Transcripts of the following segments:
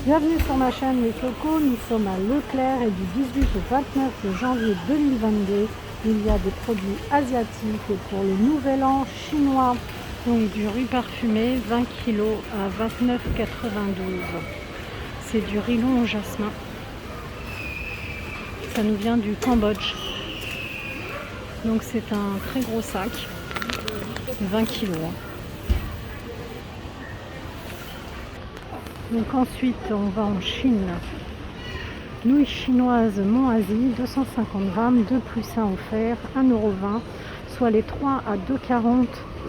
Bienvenue sur ma chaîne Les Cocos, nous sommes à Leclerc et du 18 au 29 janvier 2022, il y a des produits asiatiques pour le nouvel an chinois. Donc du riz parfumé, 20 kg à 29,92 €. C'est du riz long au jasmin. Ça nous vient du Cambodge. Donc c'est un très gros sac, 20 kg. Donc ensuite on va en Chine. Nouilles chinoises Mont Asie, 250 grammes, 2 plus 1 offert, 1,20 €, soit les 3 à 2,40 €.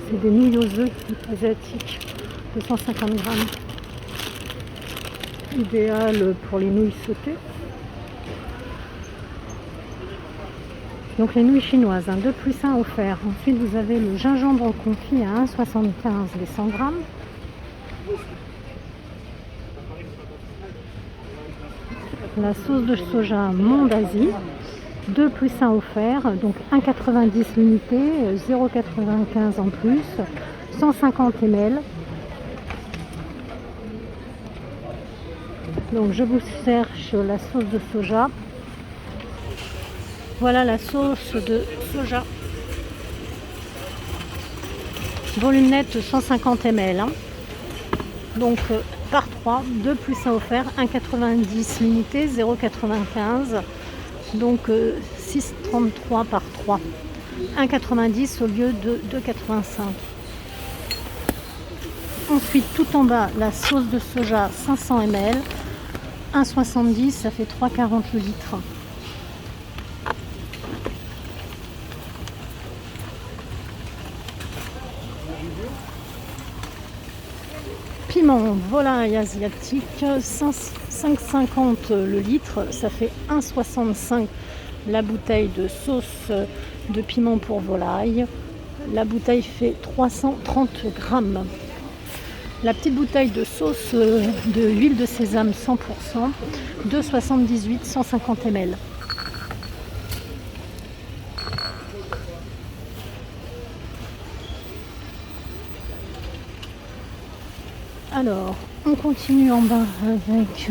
C'est des nouilles aux œufs asiatiques, 250 grammes. Idéal pour les nouilles sautées. Donc les nouilles chinoises, 2 plus 1 offert. Ensuite vous avez le gingembre confit à 1,75 € les 100 grammes. La sauce de soja Mont d'Asie, 2 plus 1 offert, donc 1,90 € l'unité, 0,95 € en plus, 150 ml. Donc je vous cherche la sauce de soja. Voilà la sauce de soja. Volume net 150 ml. Donc par 3, 2 plus 1 offert, 1,90 € l'unité, 0,95 €. Donc 6,33 par 3. 1,90 € au lieu de 2,85 €. Ensuite, tout en bas, la sauce de soja 500 ml. 1,70 €, ça fait 3,40 € le litre. Piment volaille asiatique, 5,50 € le litre, ça fait 1,65 € la bouteille de sauce de piment pour volaille. La bouteille fait 330 grammes. La petite bouteille de sauce de huile de sésame 100%, 2,78 €, 150 ml. Alors, on continue en bas avec,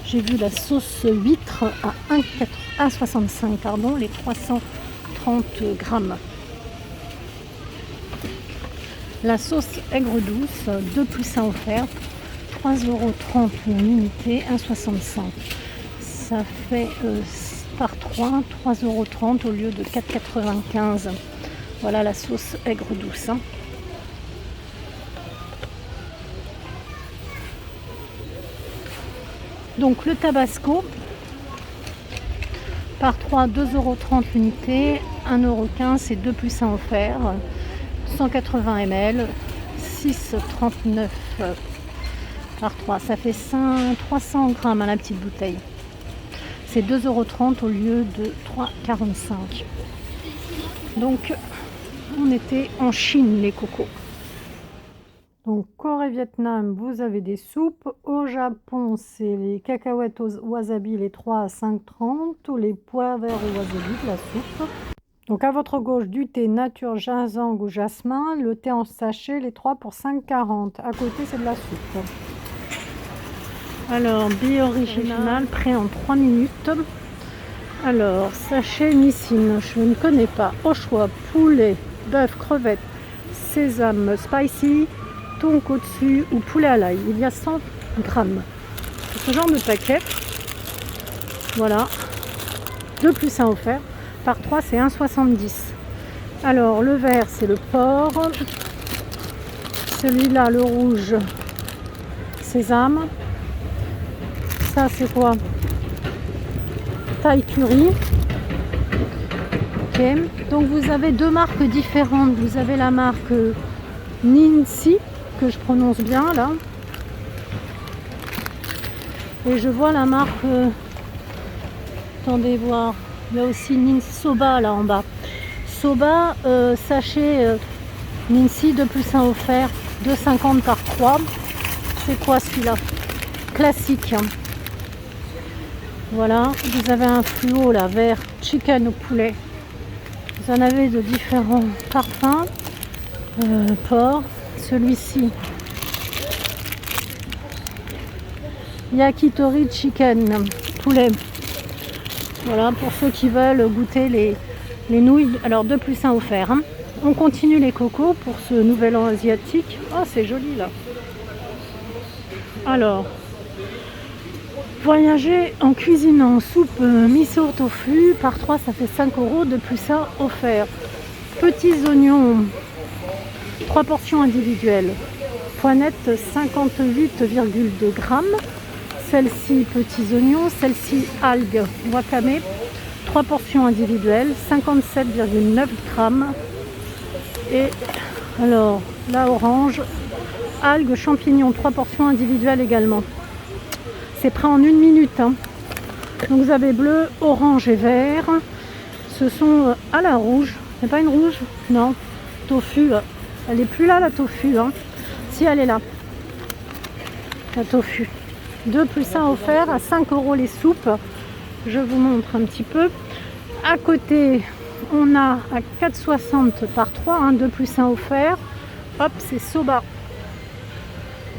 j'ai vu la sauce huître à 1,65 €, les 330 grammes. La sauce aigre douce, 2 plus 1 offert, 3,30 € l'unité, 1,65 €. Ça fait par 3, 3,30 € au lieu de 4,95 €. Voilà la sauce aigre douce. Donc le tabasco, par 3, 2,30 € l'unité, 1,15 € et 2 plus 1 offert, 180 ml, 6,39 € par 3, ça fait 300 grammes à la petite bouteille. C'est 2,30 € au lieu de 3,45 €. Donc on était en Chine les cocos. Donc Corée Vietnam, vous avez des soupes. Au Japon, c'est les cacahuètes au wasabi, les 3 à 5,30 €, ou les pois verts au wasabi, de la soupe. Donc à votre gauche, du thé nature ginseng ou jasmin, le thé en sachet, les 3 pour 5,40 €. À côté, c'est de la soupe. Alors, bio original, prêt en 3 minutes. Alors, sachet Nissin, je ne connais pas. Au choix, poulet, bœuf, crevettes, sésame, spicy, tonkotsu ou poulet à l'ail. Il y a 100 grammes. Ce genre de paquet. Voilà. 2 plus 1 offert. Par 3, c'est 1,70 €. Alors, le vert, c'est le porc. Celui-là, le rouge, sésame. Ça, c'est quoi? Thaï curry. Ok. Donc, vous avez deux marques différentes. Vous avez la marque Ninsi, que je prononce bien là. Et je vois la marque... attendez voir. Il y a aussi Ninsoba là en bas. Soba, sachet Ninsi, 2 plus 1 offert, 2,50 € par 3. C'est quoi celui-là? Classique. Hein. Voilà, vous avez un fluo là, vert, chicken au poulet. Vous en avez de différents parfums. Porc, celui-ci Yakitori chicken, poulet. Voilà, pour ceux qui veulent goûter les nouilles. Alors 2 plus 1 offert. Hein. On continue les cocos pour ce nouvel an asiatique. Oh, c'est joli là. Alors, voyager en cuisinant soupe miso tofu par 3, ça fait 5 €, 2 plus 1 offert. Petits oignons, 3 portions individuelles. Poinette 58,2 grammes. Celle-ci petits oignons, celle-ci algues wakame, 3 portions individuelles, 57,9 grammes. Et alors la orange, algues, champignons, 3 portions individuelles également. C'est prêt en 1 minute. Hein. Donc vous avez bleu, orange et vert. Ce sont à la rouge. C'est pas une rouge? Non. Tofu. Elle est plus là la tofu. Hein. Si, elle est là. La tofu. 2 plus 1 offert à 5 € les soupes. Je vous montre un petit peu. À côté, on a à 4,60 par 3, hein, 2 plus 1 offert. Hop, c'est soba.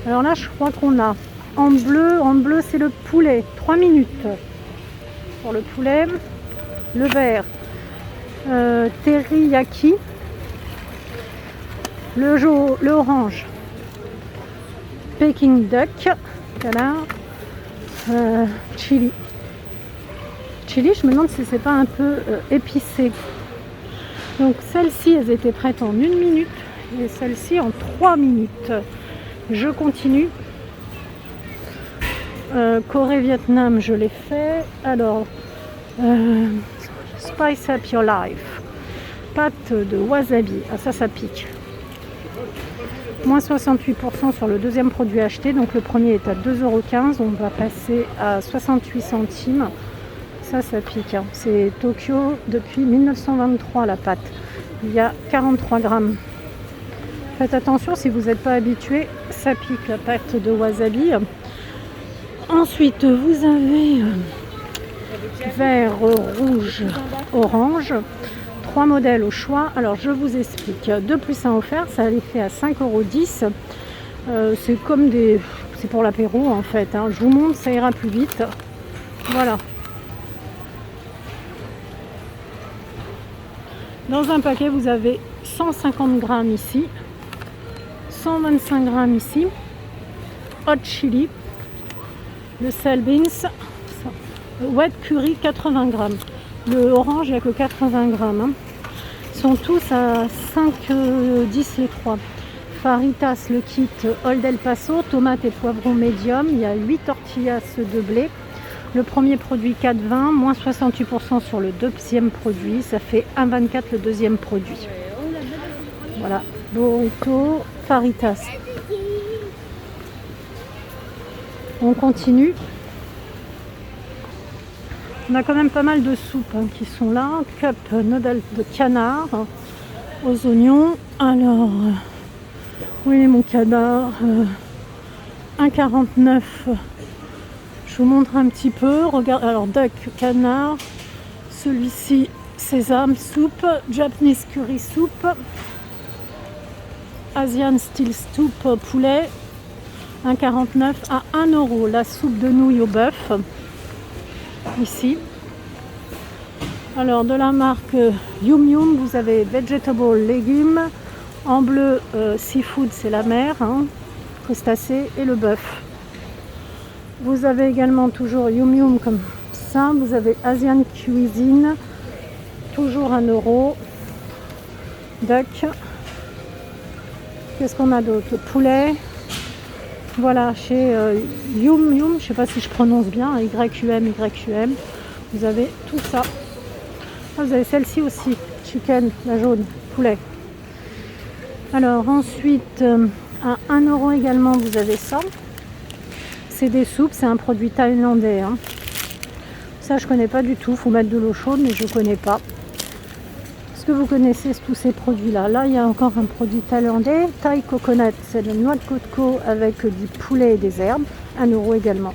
Alors là, je crois qu'on a en bleu c'est le poulet. 3 minutes pour le poulet. Le vert, teriyaki. Le orange, Peking duck. Voilà. Chili. Chili, je me demande si c'est pas un peu épicé. Donc celles-ci, elles étaient prêtes en 1 minute et celles-ci en 3 minutes. Je continue. Corée, Vietnam, je l'ai fait. Alors, Spice Up Your Life. Pâte de wasabi. Ah, ça pique. Moins 68% sur le deuxième produit acheté. Donc le premier est à 2,15 €. On va passer à 68 centimes. Ça pique. Hein. C'est Tokyo depuis 1923 la pâte. Il y a 43 grammes. Faites attention si vous n'êtes pas habitué. Ça pique la pâte de wasabi. Ensuite vous avez vert, rouge, orange. 3 modèles au choix. Alors je vous explique. 2 plus 1 offert, ça les fait à 5,10 €. C'est comme c'est pour l'apéro en fait. Hein. Je vous montre, ça ira plus vite. Voilà. Dans un paquet, vous avez 150 grammes ici, 125 grammes ici, hot chili, le sel beans, wet curry 80 grammes. Le orange, il n'y a que 80 grammes. Hein. Ils sont tous à 5,10 € les 3. Faritas, le kit Old El Paso, tomates et poivrons médium. Il y a 8 tortillas de blé. Le premier produit 4,20, moins 68% sur le deuxième produit. Ça fait 1,24 € le deuxième produit. Voilà, burrito, Faritas. On continue. On a quand même pas mal de soupes hein, qui sont là. Cup noodles de canard aux oignons. Alors, où est mon canard 1,49 €. Je vous montre un petit peu. Regarde, alors duck, canard. Celui-ci, sésame soupe. Japanese curry soupe. Asian steel soup poulet. 1,49 € à 1 €. La soupe de nouilles au bœuf. Ici. Alors de la marque Yum Yum, vous avez vegetable légumes. En bleu, seafood, c'est la mer, hein, crustacés et le bœuf. Vous avez également toujours Yum Yum comme ça. Vous avez Asian cuisine, toujours 1 €. Duck. Qu'est-ce qu'on a d'autre? Poulet. Voilà, chez Yum Yum, je ne sais pas si je prononce bien, YUM. Vous avez tout ça. Ah, vous avez celle-ci aussi, chicken, la jaune, poulet. Alors ensuite, à 1 € également, vous avez ça. C'est des soupes, c'est un produit thaïlandais. Hein. Ça, je connais pas du tout. Il faut mettre de l'eau chaude, mais je connais pas. Est-ce que vous connaissez tous ces produits-là? Là, il y a encore un produit thaïlandais. Thai coconut, c'est de noix de coco avec du poulet et des herbes. 1 € également.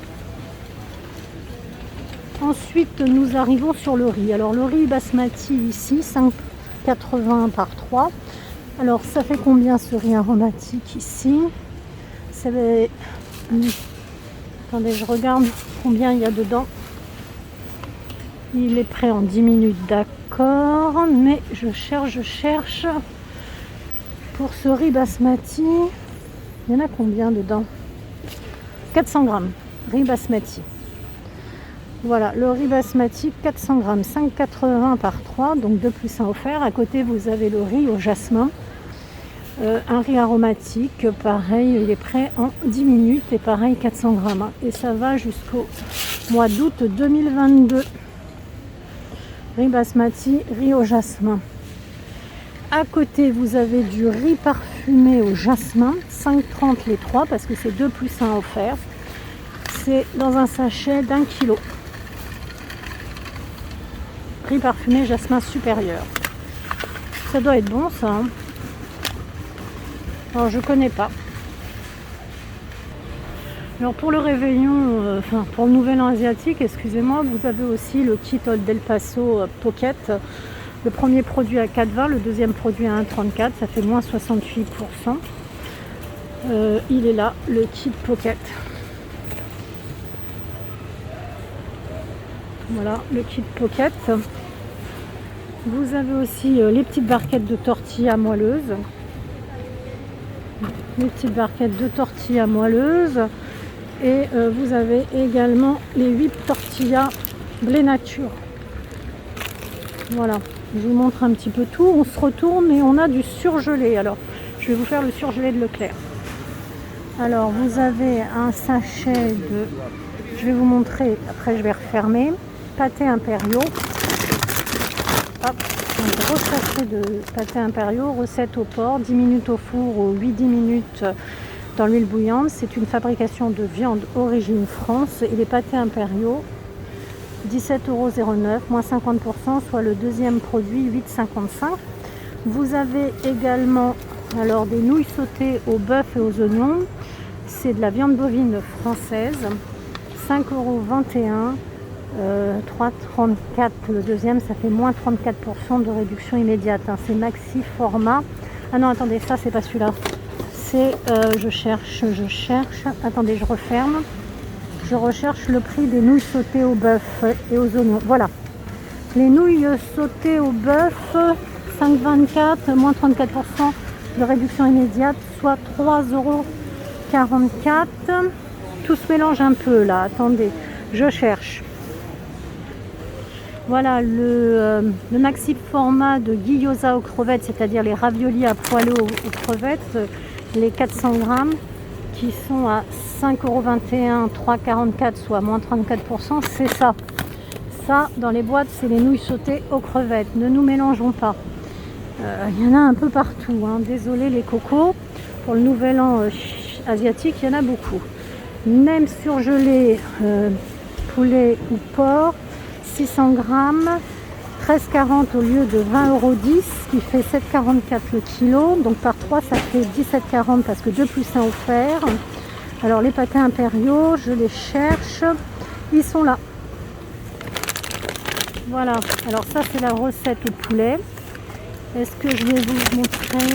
Ensuite, nous arrivons sur le riz. Alors, le riz basmati ici, 5,80 € par 3. Alors, ça fait combien ce riz aromatique ici? Ça fait Attendez, je regarde combien il y a dedans. Il est prêt en 10 minutes, d'accord. Mais je cherche. Pour ce riz basmati, il y en a combien dedans? 400 grammes, riz basmati. Voilà, le riz basmati, 400 grammes, 5,80 par 3, donc 2 plus 1 offert. À côté, vous avez le riz au jasmin. Un riz aromatique, pareil, il est prêt en 10 minutes et pareil, 400 grammes. Et ça va jusqu'au mois d'août 2022. Riz basmati, riz au jasmin. À côté, vous avez du riz parfumé au jasmin, 5,30 les 3 parce que c'est 2 plus 1 offert. C'est dans un sachet d'1 kilo. Riz parfumé jasmin supérieur. Ça doit être bon ça. Hein. Alors je connais pas. Alors pour le réveillon, pour le nouvel an asiatique, excusez-moi, vous avez aussi le kit Old El Paso Pocket. Le premier produit à 4,20, le deuxième produit à 1,34, ça fait moins 68%. Il est là, le kit Pocket. Voilà, le kit Pocket. Vous avez aussi les petites barquettes de tortillas moelleuses. Les petites barquettes de tortillas moelleuses. Et vous avez également les 8 tortillas blé nature. Voilà, je vous montre un petit peu tout. On se retourne et on a du surgelé. Alors, je vais vous faire le surgelé de Leclerc. Alors, vous avez un sachet de... Je vais vous montrer, après je vais refermer. Pâtés impériaux. Hop, un gros sachet de pâtés impériaux. Recette au porc, 10 minutes au four ou 8-10 minutes dans l'huile bouillante. C'est une fabrication de viande origine France. Et les pâtés impériaux, 17,09 €, moins 50%, soit le deuxième produit, 8,55 €. Vous avez également alors des nouilles sautées au bœuf et aux oignons. C'est de la viande bovine française, 5,21 €, 3,34 € le deuxième, ça fait moins 34% de réduction immédiate. Hein. C'est maxi format. Ah non, attendez, ça c'est pas celui-là. C'est, je cherche. Attendez, je referme. Je recherche le prix des nouilles sautées au bœuf et aux oignons. Voilà. Les nouilles sautées au bœuf, 5,24 €, moins 34% de réduction immédiate, soit 3,44 €. Tout se mélange un peu là. Attendez, je cherche. Voilà le maxi format de gyoza aux crevettes, c'est-à-dire les raviolis à poêler aux crevettes, les 400 grammes qui sont à 5,21 €, 3,44 €, soit moins 34%, c'est ça. Ça, dans les boîtes, c'est les nouilles sautées aux crevettes. Ne nous mélangeons pas. Il y en a un peu partout. Hein. Désolé les cocos. Pour le nouvel an asiatique, il y en a beaucoup. Même surgelé poulet ou porc, 600 grammes, 13,40 € au lieu de 20,10 €, qui fait 7,44 € le kilo. Donc par 3, ça fait 17,40 € parce que 2 plus 1 offert. Alors les pâtés impériaux, je les cherche. Ils sont là. Voilà. Alors ça, c'est la recette au poulet. Est-ce que je vais vous montrer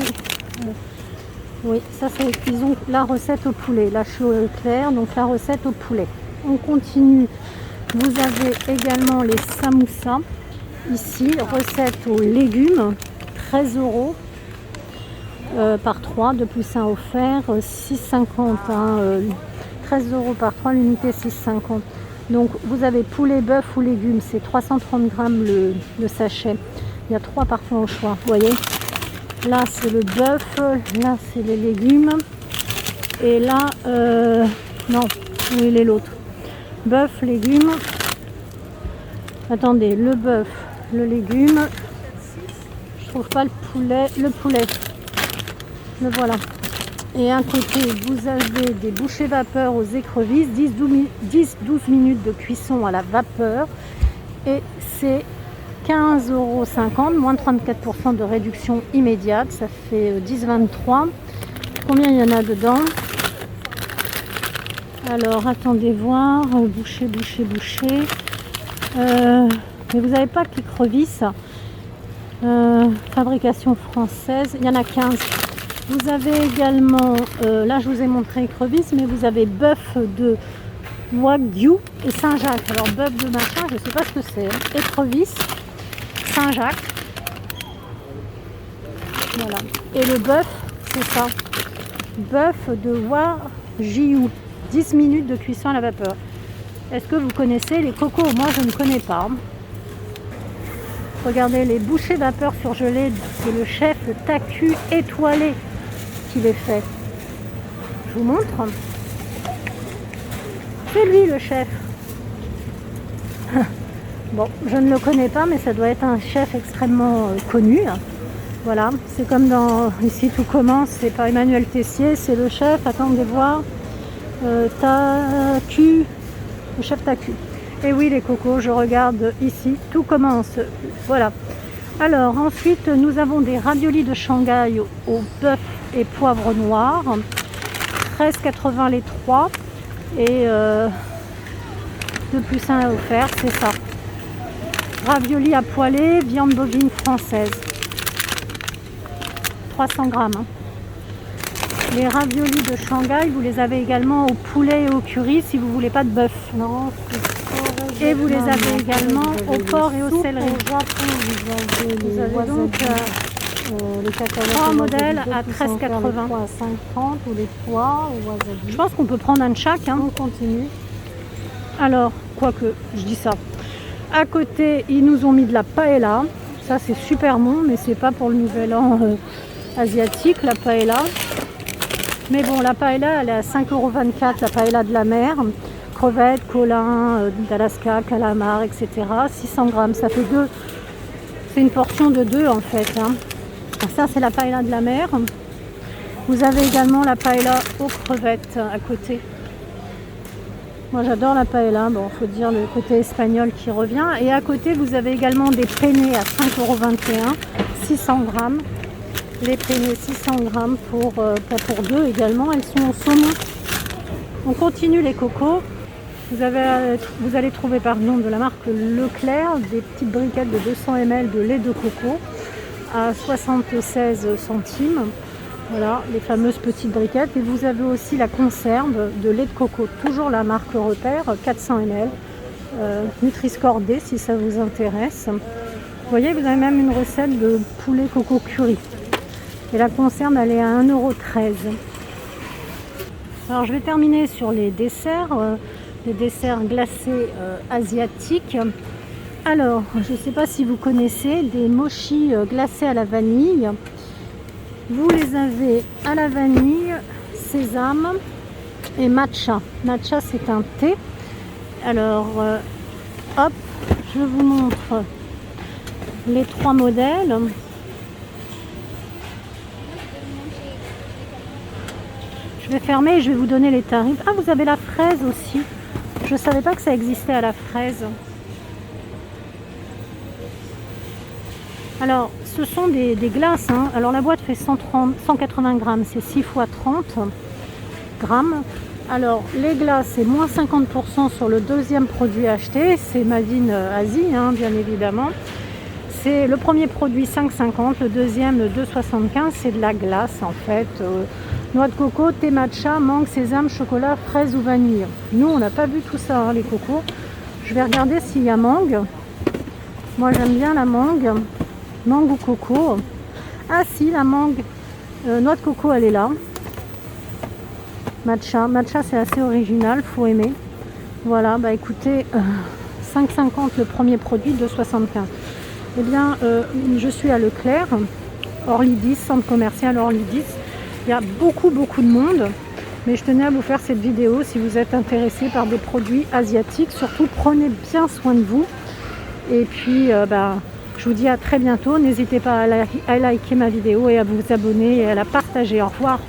Oui, ça c'est... Ils ont la recette au poulet. Là, je suis au Leclerc, donc la recette au poulet. On continue. Vous avez également les samoussas. Ici, recette aux légumes, 13 € par 3, 2 plus 1 offert, 6,50 €, hein, 13 € par 3, l'unité 6,50 €. Donc vous avez poulet, bœuf ou légumes, c'est 330 grammes le sachet. Il y a 3 parfums au choix, vous voyez. Là c'est le bœuf, là c'est les légumes. Et là, non, il est l'autre. Bœuf, légumes. Attendez, le bœuf, le légume. Je trouve pas le poulet. Le voilà. Et à côté, vous avez des bouchées vapeur aux écrevisses, 10-12 minutes de cuisson à la vapeur. Et c'est 15,50 €, moins 34% de réduction immédiate. Ça fait 10,23 €. Combien il y en a dedans? Alors, attendez voir. Boucher. Mais vous n'avez pas qu'écrevisses. Fabrication française. Il y en a 15. Vous avez également, là je vous ai montré écrevisses, mais vous avez bœuf de Wagyu et Saint-Jacques. Alors bœuf de machin, je sais pas ce que c'est. Écrevisse, Saint-Jacques. Voilà. Et le bœuf, c'est ça. Bœuf de Wagyu. 10 minutes de cuisson à la vapeur. Est-ce que vous connaissez les cocos? Moi, je ne connais pas. Regardez les bouchées vapeur surgelées. C'est le chef Taku étoilé qui les fait. Je vous montre. C'est lui le chef. Bon, je ne le connais pas, mais ça doit être un chef extrêmement connu. Voilà, c'est comme dans Ici tout commence, c'est par Emmanuel Tessier, c'est le chef, attendez voir, Taku, le chef Taku. Et oui les cocos, je regarde ici, tout commence, voilà. Alors ensuite, nous avons des raviolis de Shanghai au bœuf et poivre noir, 13,80 les 3, et 2 plus 1 offert, c'est ça. Raviolis à poêler, viande bovine française. 300 grammes. Hein. Les raviolis de Shanghai, vous les avez également au poulet et au curry si vous ne voulez pas de bœuf. Non, et vous les avez également au porc et au céleri. Au Japon, vous avez donc les cacahuètes 3 modèles à 13,80. À 5,30 ou les pois au wasabi. Je pense qu'on peut prendre un de chaque. Hein. On continue. Alors, quoique, je dis ça. À côté, ils nous ont mis de la paella. Ça, c'est super bon, mais c'est pas pour le nouvel an asiatique, la paella. Mais bon, la paella, elle est à 5,24 €, la paella de la mer. Crevettes, colin, d'Alaska, calamar, etc. 600 grammes, ça fait 2. C'est une portion de 2 en fait. Hein. Ça, c'est la paella de la mer. Vous avez également la paella aux crevettes à côté. Moi j'adore la paella, bon il faut dire le côté espagnol qui revient. Et à côté vous avez également des penne à 5,21 €, 600 grammes. Les penne 600 grammes pour 2 également, elles sont au saumon. On continue les cocos. Vous allez trouver de la marque Leclerc des petites briquettes de 200 ml de lait de coco à 76 centimes. Voilà, les fameuses petites briquettes. Et vous avez aussi la conserve de lait de coco, toujours la marque Repère, 400 ml. Nutri-Score D si ça vous intéresse. Vous voyez, vous avez même une recette de poulet coco curry. Et la conserve, elle est à 1,13 €. Alors, je vais terminer sur les desserts glacés asiatiques. Alors, je ne sais pas si vous connaissez des mochis glacés à la vanille. Vous les avez à la vanille, sésame et matcha. Matcha, c'est un thé. Alors, hop, je vous montre les 3 modèles. Je vais fermer et je vais vous donner les tarifs. Ah, vous avez la fraise aussi. Je ne savais pas que ça existait à la fraise. Alors, ce sont des glaces. Hein. Alors, la boîte fait 180 grammes. C'est 6 x 30 grammes. Alors, les glaces, c'est moins 50% sur le deuxième produit acheté. C'est Made in Asie, hein, bien évidemment. C'est le premier produit 5,50. Le deuxième 2,75. C'est de la glace, en fait. Noix de coco, thé matcha, mangue, sésame, chocolat, fraise ou vanille. Nous, on n'a pas vu tout ça, hein, les cocos. Je vais regarder s'il y a mangue. Moi, j'aime bien la mangue. Mangue ou coco. Ah si, la mangue. Noix de coco, elle est là. Matcha. Matcha, c'est assez original, faut aimer. Voilà, bah écoutez, 5,50 le premier produit, 2,75. Eh bien, je suis à Leclerc, Orly 10, centre commercial Orly 10. Il y a beaucoup de monde, mais je tenais à vous faire cette vidéo si vous êtes intéressé par des produits asiatiques. Surtout, prenez bien soin de vous. Et puis, je vous dis à très bientôt. N'hésitez pas à liker ma vidéo et à vous abonner et à la partager. Au revoir.